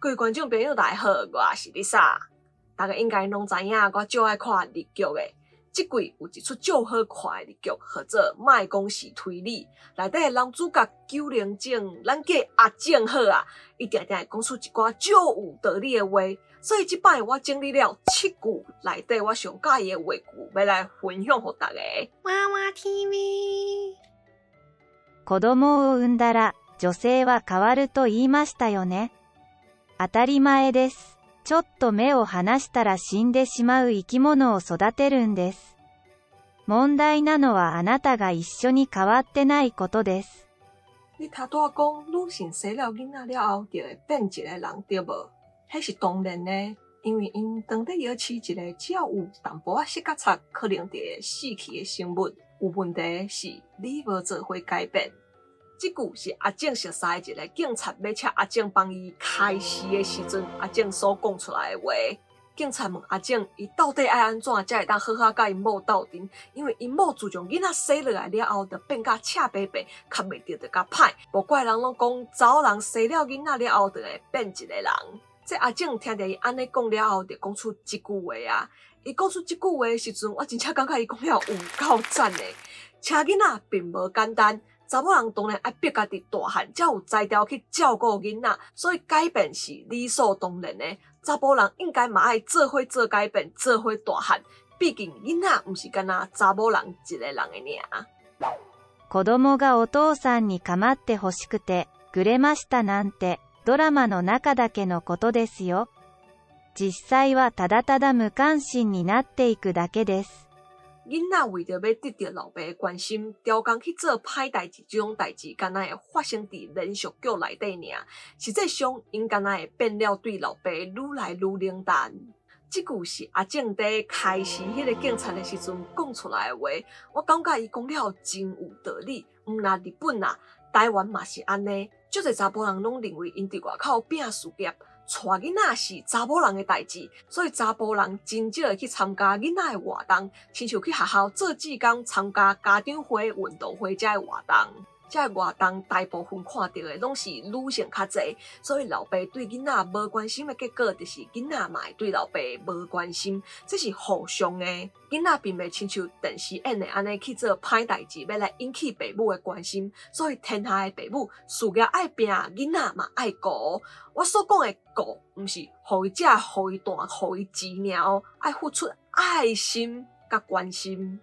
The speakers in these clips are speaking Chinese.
各位观众朋友大家好，我是 Lisa。大家应该拢知影，我最爱看日剧的。这季有一出最好看的日剧，叫做《卖讲是推理》。内底的男主角九零正，咱叫阿正好啊，伊定定会讲出一寡最有道理的话。所以这摆我整理了7句内底我上喜欢的话句，要来分享给大家。娃娃 TV。子供を産んだら女性は変わると言いましたよね。当たり前です。ちょっと目を離したら死んでしまう生き物を育てるんです。問題なのはあなたが一緒に変わってないことです。你头拄仔讲女性生了囡仔了后，就会变一个人，对无？迄是当然的，因为因当底要饲一个只要有淡薄仔色甲差，可能就会死去的生物。有问题是你无做伙改变。这句是阿正熟悉一个警察要请阿正帮伊开示的时阵，阿正所讲出来的话。警察问阿正，伊到底爱安怎才会当好好甲因某斗阵？因为因某自从囡仔生落来了后，就变甲赤白白，较袂着甲歹。无怪人拢讲，查某人生了囡仔了后，就会变一个人。这阿正听着伊安尼讲了后，就讲出一句话啊！伊讲出这句话的时阵，我真正感觉伊讲了有够赞的。请囡仔并无简单。查某人当然爱逼家己大汉，才有才调去照顾囡仔，所以改变是理所当然的。查甫人应该嘛爱做伙做改变，做伙大汉。毕竟囡仔毋是干那查某人一个人的尔。子供がお父さんに構ってほしくてくれましたなんてドラマの中だけのことですよ。実際はただただ無関心になっていくだけです。囡仔为着要得到老爸的关心，调工去做歹代志，这种代志敢若会发生伫连续剧内底尔。实际上，因敢若会变了对老爸愈来愈冷淡。这句是阿正在开始迄个警察的时阵讲出来的话，我感觉伊讲了真有道理。毋那日本啊，台湾嘛是安尼，足侪查甫人拢认为因伫外口拼事业。带囡仔是查某人的代志，所以查甫人真少会去参加囡仔的活动，亲像去学校做志工、参加家长会、运动会这活动。这活动大部分看到的拢是女性较侪，所以老爸对囡仔无关心的结果，就是囡仔嘛会对老爸无关心，这是互相的。囡仔并袂亲像电视演的安尼去做歹代志，要来引起父母的关心，所以天下的父母事业爱拼，囡仔嘛爱顾。我所讲的顾，毋是互伊食、互伊大、互伊钱尔，爱付出爱心甲关心。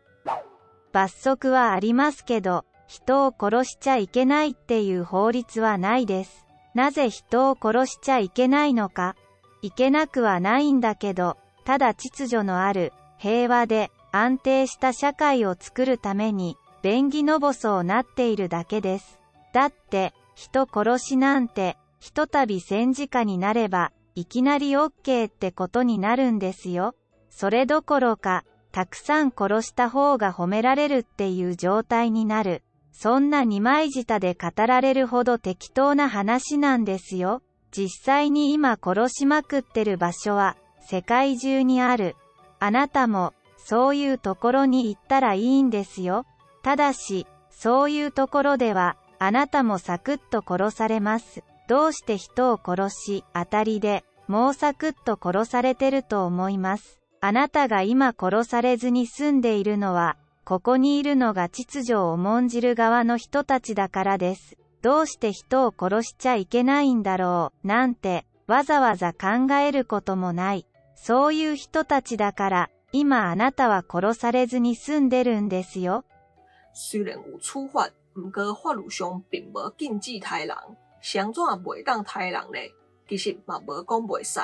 罰則はありますけど、人を殺しちゃいけないっていう法律はないです。なぜ人を殺しちゃいけないのか？いけなくはないんだけど、ただ秩序のある、平和で、安定した社会を作るために、便宜の細なっているだけです。だって、人殺しなんて、ひとたび戦時下になれば、いきなり OK ってことになるんですよ。それどころか、たくさん殺した方が褒められるっていう状態になる。そんな二枚舌で語られるほど適当な話なんですよ。実際に今殺しまくってる場所は世界中にある。あなたもそういうところに行ったらいいんですよ。ただし、そういうところではあなたもサクッと殺されます。どうして人を殺し、当たりで、もうサクッと殺されてると思います。あなたが今殺されずに済んでいるのは、ここにいるのが秩序を重んじる側の人たちだからです。どうして人を殺しちゃいけないんだろう、なんて、わざわざ考えることもない。そういう人たちだから、今あなたは殺されずに済んでるんですよ。虽然有处罚，不过法律上并无禁止杀人，谁怎袂当杀人呢？其实嘛无讲袂使。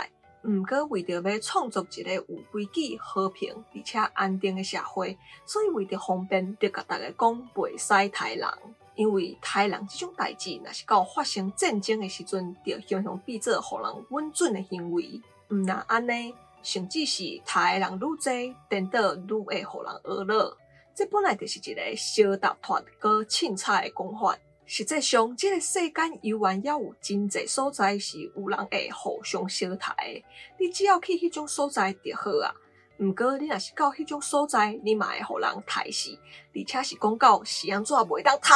毋过为着要创造一个有规矩、和平而且安定的社会，所以为着方便，就甲大家讲袂使杀人。因为杀人这种代志，若是到发生战争的时阵，就常常变做互人稳准的行为。毋那安尼，甚至是杀的人愈多，颠倒愈会互人恶乐。这本来就是一个小搭脱、搁凊彩的讲法。实际上，这个世间犹原也有真侪所在是有人会互相相杀的。你只要去迄种所在就好啊。毋过你若是到迄种所在，你嘛会互人杀死，而且是讲到是安怎袂当杀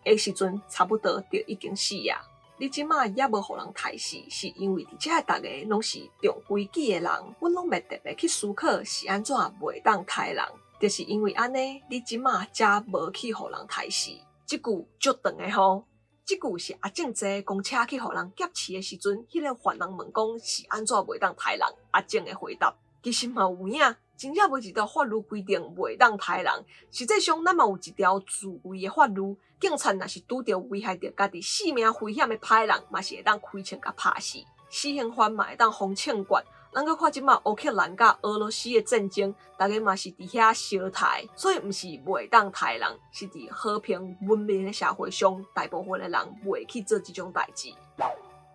的时阵，差不多就已经死啊。你即马也无互人杀死，是因为伫遮大家拢是重规矩的人，阮拢袂特别去思考是安怎袂当杀人，就是因为安尼，你即马才无去互人杀死。即句足长的吼，即句是阿正坐公车去互人劫持的时阵，迄个犯人问讲是安怎袂当杀人，阿正的回答其实嘛有影。真正无一条法律规定袂当杀人，实际上咱嘛有一条自卫的法律。警察若是拄着危害着家己性命危险的歹人，嘛是会当开枪甲拍死。死刑犯嘛会当封枪决。咱搁看即马乌克兰甲俄罗斯的战争，大家嘛是伫遐相杀，所以毋是袂当杀人，是伫和平文明的社会上，大部分的人袂去做即种代志。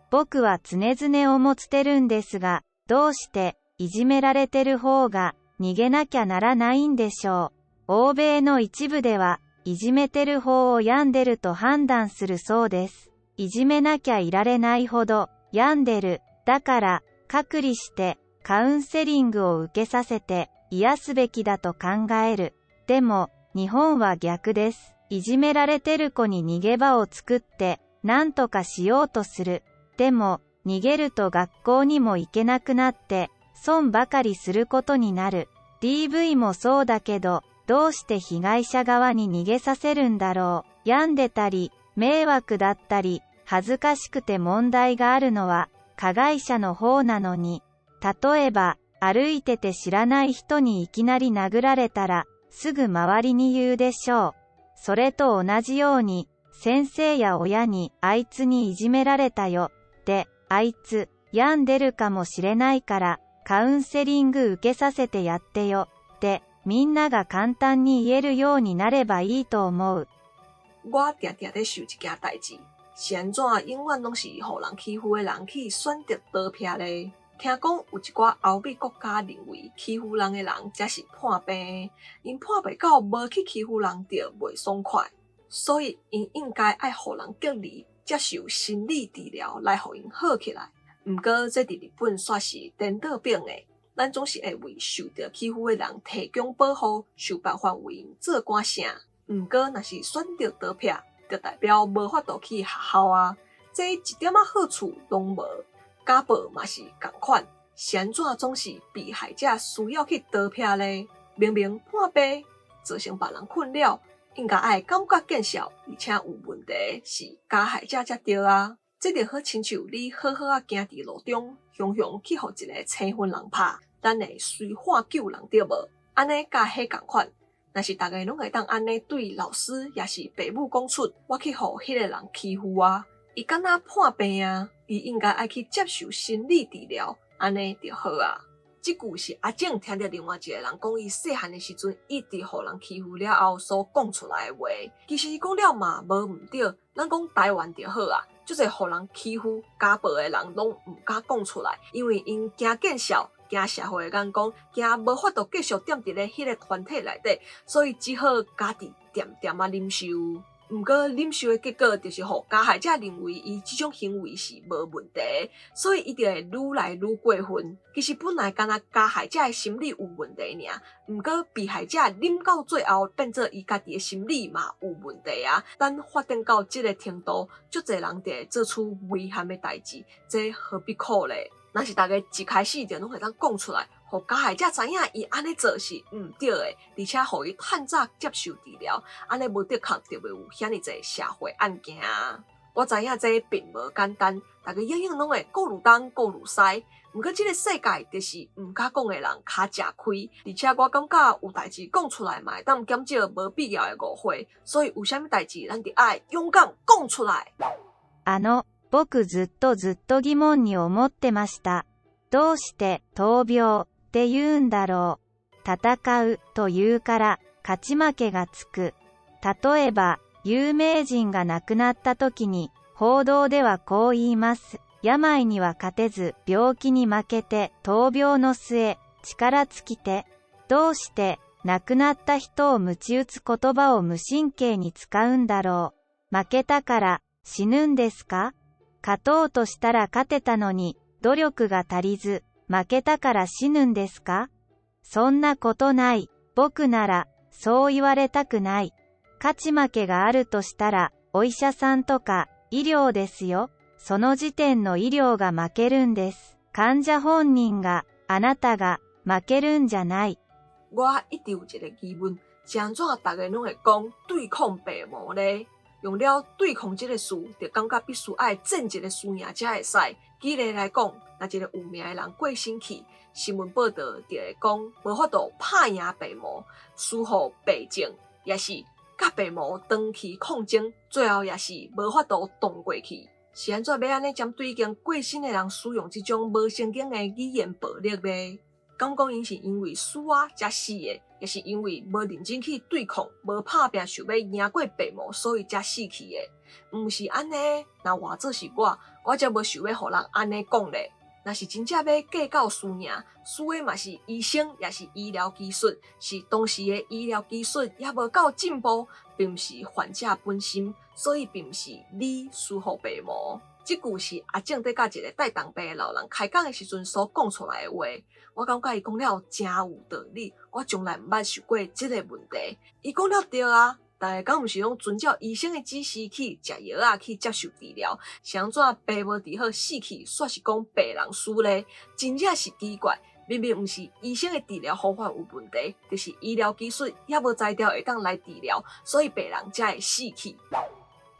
僕は常々思ってるんですが、どうしていじめられてる方が逃げなきゃならないんでしょう。欧米の一部ではいじめてる方を病んでると判断するそうです。いじめなきゃいられないほど病んでる。だから隔離してカウンセリングを受けさせて癒すべきだと考える。でも日本は逆です。いじめられてる子に逃げ場を作って何とかしようとする。でも逃げると学校にも行けなくなって損ばかりすることになる。DV もそうだけど、どうして被害者側に逃げさせるんだろう。病んでたり、迷惑だったり、恥ずかしくて問題があるのは、加害者の方なのに。例えば、歩いてて知らない人にいきなり殴られたら、すぐ周りに言うでしょう。それと同じように、先生や親に、あいつにいじめられたよ、って、あいつ、病んでるかもしれないから、カウンセリング受けさせてやってよ、って、みんなが簡単に言えるようになればいいと思う。我定定在想一件代志，是安怎永远拢是互人欺负的人去选择逃避咧？听讲有一寡欧美国家认为欺负人的人才是叛变的，因叛变到无去欺负人就袂爽快，所以因应该爱互人隔离，接受心理治疗来互因好起来。毋过这伫日本煞是颠倒变的，咱总是会为受到欺负的人提供保护，想办法为因做寡啥。毋过若是选择逃避，就代表无法度去学校啊，这一点仔好处拢无。家暴嘛是同款，是安怎总是被害者需要去逃避咧？明明叛变，造成别人困扰，应该爱感觉见效，而且有问题是加害者才对啊。这就好亲像你好好啊行伫路中，雄雄去互一个青昏人拍，咱会随喊救人对无？安尼甲迄同款，若是大家拢会当安尼对老师也是父母讲出，我去互迄个人欺负啊，伊敢若叛变啊，伊应该爱去接受心理治疗，安尼就好啊。即句是阿正听到另外一个人讲，伊细汉的时阵一直互人欺负了后所讲出来的话。其实伊讲了嘛无毋对，咱讲台湾就好啊。即个互人欺负、家暴的人拢毋敢讲出来，因为因惊见效、惊社会的眼光，惊无法度继续踮伫咧迄个团体内底，所以只好家己点点啊忍受。毋过忍受的结果就是互加害者认为伊即种行为是无问题，所以伊就会愈来愈过分。其实本来敢若加害者的心理有问题尔，毋过被害者忍到最后，变做伊家己的心理嘛有问题啊。但发展到即个程度，足侪人就会做出危险的代志，这何必可咧？若是大家一开始就拢会当讲出来，互加害者知影伊安尼做是毋对的，而且互伊趁早接受治疗，安尼无的确就袂有遐尼侪社会案件啊。我知影这并无简单，大家永远拢会各如东各如西。毋过即个世界就是毋敢讲的人较吃亏，而且我感觉有代志讲出来嘛会当减少无必要的误会，所以有啥物代志咱就爱勇敢讲出来。僕ずっと疑問に思ってました。どうして闘病って言うんだろう。戦うというから勝ち負けがつく。例えば、有名人が亡くなった時に報道ではこう言います。病には勝てず病気に負けて闘病の末力尽きて。どうして亡くなった人を鞭打つ言葉を無神経に使うんだろう。負けたから死ぬんですか？勝とうとしたら勝てたのに努力が足りず負けたから死ぬんですか？そんなことない。僕ならそう言われたくない。勝ち負けがあるとしたらお医者さんとか医療ですよ。その時点の医療が負けるんです。患者本人が、あなたが、負けるんじゃない。我一直有一个疑问，是安怎大家拢会讲对抗病魔呢？用了对抗这个词，就感觉必须爱战一个输赢才会使。举例来讲，若一个有名的人过身去，新闻报道就会讲无法度拍赢病魔，输互病症，也是甲病魔长期抗争，最后也是无法度动过去。是安怎要安尼针对已经过身的人使用这种无正经的语言暴力呢？敢讲因是因为输才死的，也是因为无认真去对抗、无拍拼想要赢过病魔，所以才死去的？毋是安尼，若换做是我才无想要互人安尼讲咧。若是真正要计较输赢，输的嘛是医生，也是医疗技术，是当时的医疗技术也无够进步，并毋是患者本身，所以并毋是你输互病魔。这句是阿正在甲一个带动病的老人开讲的时阵所讲出来的话，我感觉伊讲了真有道理，我从来毋捌想过这个问题。伊讲了对啊，大家敢毋是拢遵照医生的指示去食药啊，去接受治疗，是安怎病无治好死去，煞是讲病人输咧？真正是奇怪，明明毋是医生的治疗方法有问题，就是医疗技术也无才调会当来治疗，所以病人才会死去。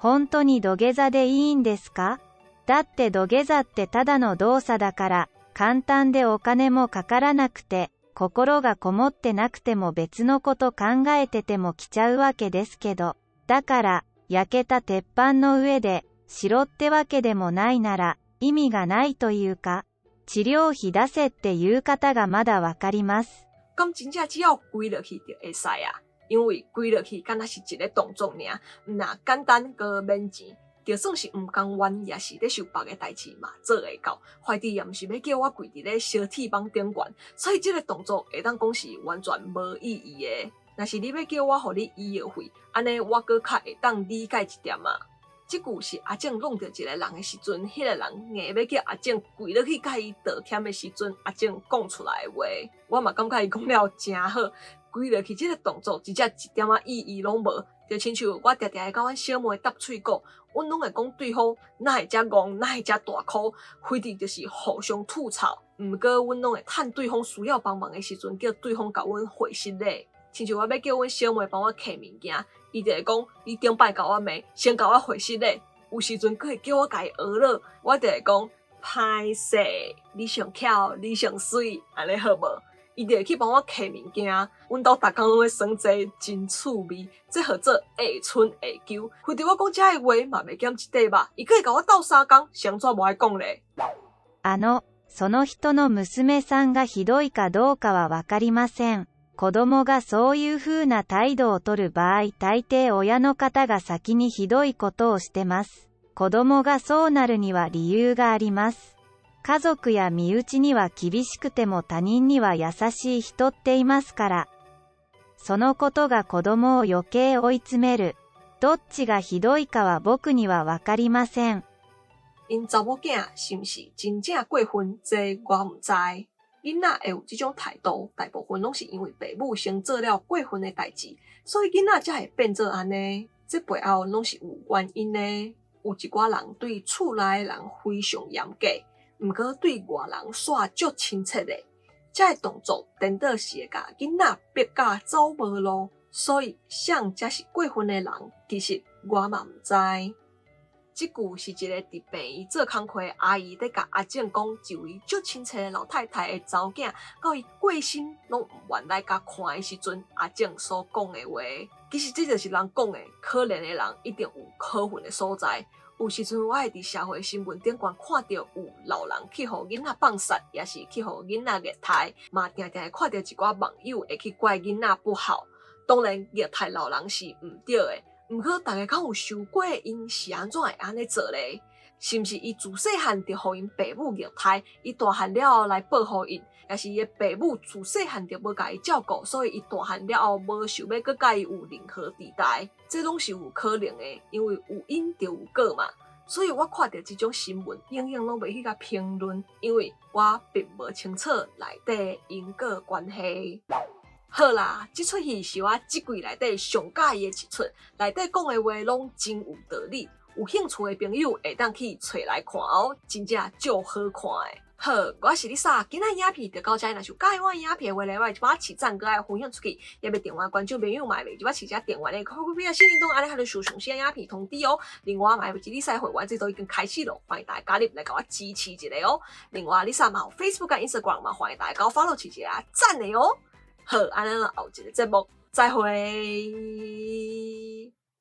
本当に土下座でいいんですか？だって土下座ってただの動作だから、簡単でお金もかからなくて、心がこもってなくても別のこと考えてても来ちゃうわけですけど、だから、焼けた鉄板の上で、白ってわけでもないなら、意味がないというか、治療費出せっていう方がまだわかります。咁真正只要跪落去就会使啊，因为跪落去敢若是一个动作尔，若简单个免钱。就算是毋甘愿，也是咧受别个代志嘛，做会到。怀疑也毋是要叫我跪伫咧烧铁板顶悬，所以这个动作会当讲是完全无意义的。若是你要叫我互你医药费，安尼我搁较会当理解一点嘛。这句是阿正弄到一个人的时阵，迄个人硬要叫阿正跪落去甲伊道歉的时阵，阿正讲出来的话，我嘛感觉伊讲了真好。跪落去这个动作，真正一点仔意义拢无。就亲像我常常会甲阮小妹搭喙鼓，阮拢会讲对方哪会遮戆，哪会遮大箍，非得就是互相吐槽。毋过阮拢会趁对方需要帮忙的时阵，叫对方甲阮回信咧。亲像我要叫阮小妹帮我摕物件，伊就会讲你顶摆甲我骂，先甲我回信咧。有时阵佫会叫我甲伊学了，我就会讲歹势，你上巧，你上水，安尼好无？伊就会去帮我摕物件，阮兜逐工拢会耍这真趣味，这号做下春下秋。非得我讲这个话嘛，袂减一块吧？伊可以甲我斗3工，谁怎无爱讲咧？その人の娘さんがひどいかどうかはわかりません。子供がそういう風な態度を取る場合、大抵親の方が先にひどいことをしてます。子供がそうなるには理由があります。家族や身内には厳しくても他人には優しい人っていますから。そのことが子供を余計追い詰める。どっちがひどいかは僕にはわかりません。因查某囝是毋是真正过分，这我毋知。囡仔会有这种态度，大部分拢是因为父母先做了过分的代志，所以囡仔才会变做安尼。这背后拢是有原因的。有一寡人对厝内的人非常严格。毋过对外人煞足亲切的，这个动作颠倒是会甲囡仔逼甲走无路，所以谁才是过分的人，其实我嘛毋知。这句是一个伫病院做工课的阿姨在甲阿正讲，一位足亲切的老太太的查某囝，到伊过身拢毋愿来甲看的时阵，阿正所讲的话，其实这就是人讲的，可怜的人一定有可恨的所在。有时阵我会伫社会新闻顶悬看到有老人去互囡仔放杀，也是去互囡仔虐待，嘛常常会看到一寡网友会去怪囡仔不好。当然虐待老人是毋对的，毋过大家敢有想过因是安怎会安尼做咧？是毋是伊自细汉就互因父母虐待，伊大汉了后来报复因，也是伊父母自细汉就无甲伊照顾，所以伊大汉了后无想要佮甲伊有任何地带，这拢是有可能的，因为有因就有果嘛。所以我看到这种新闻，永远拢袂去甲评论，因为我并无清楚内底因果关系。好啦，这出戏是我这季内底上喜欢的一出，内底讲的话拢真有道理。有兴趣的朋友会当去找来看哦，真正就好看的。好，我是 Lisa， 今日影片就到这里。若是有喜欢我影片的话咧，我就把起赞歌爱分享出去，也要订阅关注朋友嘛，就把起只订阅咧，开启小铃铛，安尼还能收上新影片通知哦。另外，买不起 Lisa 会员，这都已经开始了，欢迎大家加入来给我支持一下哦。另外，Lisa 嘛有 Facebook 跟 Instagram 嘛，欢迎大家给我 follow 一下，赞的哦。好，安尼后一个节目再会。